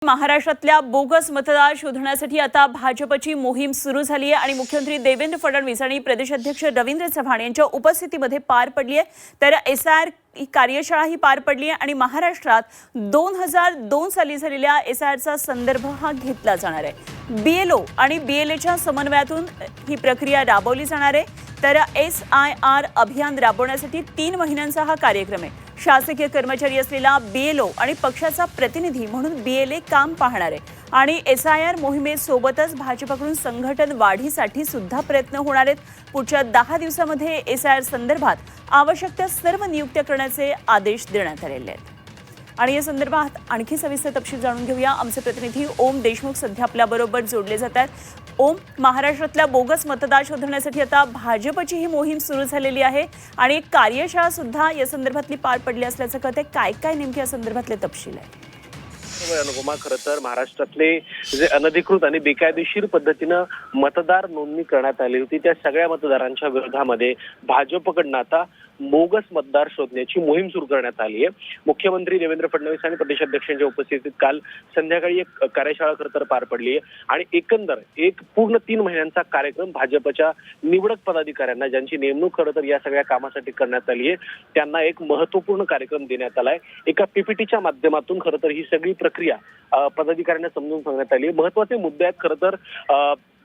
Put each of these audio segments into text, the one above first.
महाराष्ट्रातल्या बोगस मतदार शोधण्यासाठी आता भाजपची मोहीम सुरू झाली आहे आणि मुख्यमंत्री देवेंद्र फडणवीस आणि प्रदेशाध्यक्ष रवींद्र चव्हाण यांच्या उपस्थितीमध्ये पार पडली आहे। तर एसआयआर कार्यशाळा ही पार पडली आहे आणि महाराष्ट्रात 2002 साली झालेल्या एसआयआरचा संदर्भ हा घेतला जाणार आहे। बीएलओ आणि बीएलएच्या समन्वयातून ही प्रक्रिया राबवली जाणार आहे। तर एसआयआर अभियान राबवण्यासाठी 3 महिन्यांचा हा कार्यक्रम आहे। शासकीय कर्मचारी असलेला बीएलओ आणि पक्षाचा प्रतिनिधी म्हणून बीएलए काम पाहणार आहे आणि एसआयआर मोहिमेसोबतच भाजपकडून संघटन वाढीसाठी सुद्धा प्रयत्न होणार आहेत। पुढच्या 10 दिवसांमध्ये एसआयआर संदर्भात आवश्यक त्या सर्व नियुक्त्या करण्याचे आदेश देण्यात आलेले आहेत। आणि या संदर्भात आणखी सविस्तर तपशील जाणून घेऊया। आमचे प्रतिनिधी ओम देशमुख सध्या आपल्याबरोबर जोडले जात आहेत। ओम, महाराष्ट्रातल्या बोगस मतदार शोधण्यासाठी आता भाजपची ही मोहीम सुरू झालेली आहे आणि एक कार्यशाळा सुद्धा या संदर्भातली पार पडली असल्याचं कळतंय। काय काय नेमके या संदर्भातले तपशील आहे? अनुपमा, खरं तर महाराष्ट्रातले जे अनधिकृत आणि बेकायदेशीर पद्धतीनं मतदार नोंदणी करण्यात आली होती त्या सगळ्या मतदारांच्या विरोधामध्ये भाजपकडनं आता बोगस मतदार शोधण्याची मोहीम सुरू करण्यात आली आहे। मुख्यमंत्री देवेंद्र फडणवीस आणि प्रदेशाध्यक्षांच्या उपस्थितीत काल संध्याकाळी एक कार्यशाळा खरं तर पार पडली आहे आणि एकंदर एक पूर्ण 3 महिन्यांचा कार्यक्रम भाजपच्या निवडक पदाधिकाऱ्यांना, ज्यांची नेमणूक खरं तर या सगळ्या कामासाठी करण्यात आली आहे, त्यांना एक महत्वपूर्ण कार्यक्रम देण्यात आलाय। एका पीपीटीच्या माध्यमातून खरं तर ही सगळी प्रक्रिया पदाधिकाऱ्यांना समजून सांगण्यात आली आहे। महत्वाचे मुद्दे आहेत खरं तर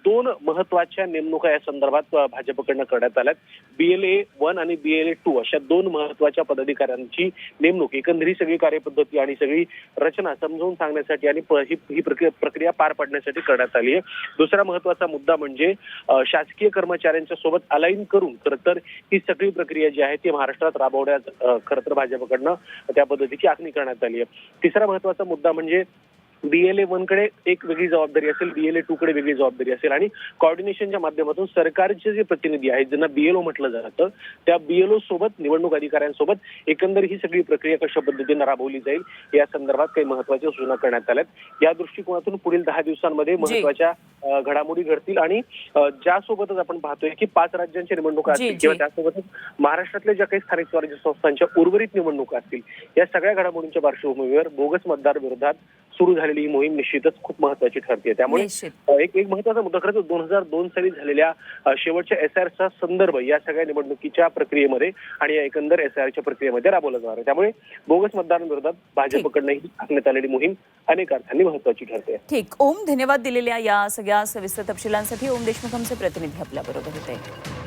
2 महत्वाच्या नेमणुका या संदर्भात भाजपकडनं करण्यात आल्यात। बीएलए 1 आणि बीएलए 2 अशा 2 महत्वाच्या पदाधिकाऱ्यांची नेमणूक, एकंदरीत सगळी कार्यपद्धती आणि सगळी रचना समजावून सांगण्यासाठी आणि ही प्रक्रिया पार पाडण्यासाठी करण्यात आली आहे। दुसरा महत्वाचा मुद्दा म्हणजे शासकीय कर्मचाऱ्यांच्या सोबत अलाइन करून खरं तर ही सगळी प्रक्रिया जी आहे ती महाराष्ट्रात राबवण्यात खरं तर भाजपकडनं त्या पद्धतीची आखणी करण्यात आली आहे। तिसरा महत्वाचा मुद्दा म्हणजे बीएलए 1 कडे एक वेगळी जबाबदारी असेल, बीएलए 2 कडे वेगळी जबाबदारी असेल आणि कोऑर्डिनेशनच्या माध्यमातून सरकारचे जे प्रतिनिधी आहेत, ज्यांना बीएलओ म्हटलं जातं, त्या बीएलओ सोबत, निवडणूक अधिकाऱ्यांसोबत एकंदर ही सगळी प्रक्रिया कशा पद्धतीने राबवली जाईल या संदर्भात काही महत्वाच्या सूचना करण्यात आल्यात। या दृष्टिकोनातून पुढील 10 दिवसांमध्ये महत्वाच्या घडामोडी घडतील आणि ज्यासोबतच आपण पाहतोय की 5 राज्यांच्या निवडणुका असतील किंवा त्यासोबतच महाराष्ट्रातल्या ज्या काही स्थानिक स्वराज्य संस्थांच्या उर्वरित निवडणुका असतील, या सगळ्या घडामोडींच्या पार्श्वभूमीवर बोगस मतदार विरोधात सुरू झालेली ही मोहीम निश्चितच खूप महत्वाची ठरते। त्यामुळे एक महत्वाचा मुद्दा खरं तर 2002 साली झालेल्या शेवटच्या एसआयआरचा संदर्भ या सगळ्या निवडणुकीच्या प्रक्रियेमध्ये आणि एकंदर एसआयआरच्या प्रक्रियेमध्ये राबवला जाणार आहे। त्यामुळे बोगस मतदारांविरोधात भाजपकडनं ही आखण्यात आलेली मोहीम अनेक अर्थांनी महत्वाची ठरते। ठीक, ओम, धन्यवाद दिलेल्या या सगळ्या सविस्तर तपशिलांसाठी। ओम देशमुख आमचे प्रतिनिधी आपल्याबरोबर होते।